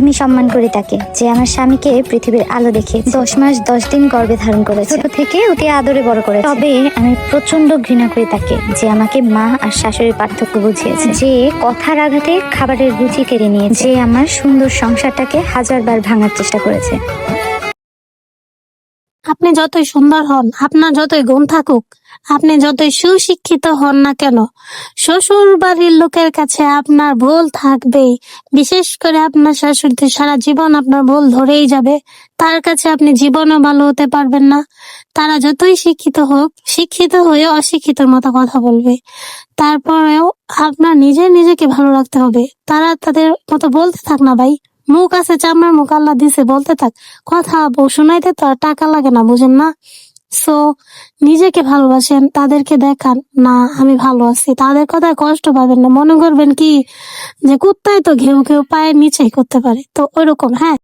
আমি সম্মান করি তাকে, যে আমার স্বামীকে পৃথিবীর আলো দেখে 10 মাস 10 দিন গর্ভে ধারণ করেছে, ছোট থেকে অতি আদরে বড় করেছে। তবে আমি প্রচন্ড ঘৃণা করি তাকে, যে আমাকে মা আর শাশুড়ির পার্থক্য বুঝিয়েছে, যে কথার আঘাতে খাবারের রুচি কেড়ে নিয়েছে, যে আমার সুন্দর সংসারটাকে হাজারবার ভাঙার চেষ্টা করেছে। আপনি যতই সুন্দর হন, আপনার যতই গুণ থাকুক, আপনি যতই সুশিক্ষিত হন না কেন, শ্বশুর বাড়ির লোকের কাছে আপনার ভুল থাকবেই। বিশেষ করে আপনার শাশুড়িতে সারা জীবন আপনার ভুল ধরেই যাবে। তার কাছে আপনি জীবনও ভালো হতে পারবেন না। তারা যতই শিক্ষিত হোক, শিক্ষিত হয়ে অশিক্ষিতর মতো কথা বলবে। তারপরেও আপনার নিজেকে ভালো রাখতে হবে। তারা তাদের মতো বলতে থাক না ভাই, মুখ আছে চামড়ার মুখ আল্লাহ দিছে, বলতে থাক। কথা শোনাইতে তো আর টাকা লাগে না, বুঝেন না? সো নিজেকে ভালোবাসেন, তাদেরকে দেখান না আমি ভালো আছি, তাদের কথায় কষ্ট পাবেন না। মনে করবেন কি যে কুত্তায় তো ঘেউ ঘেউ পায়ের নিচেই করতে পারে, তো ওইরকম। হ্যাঁ।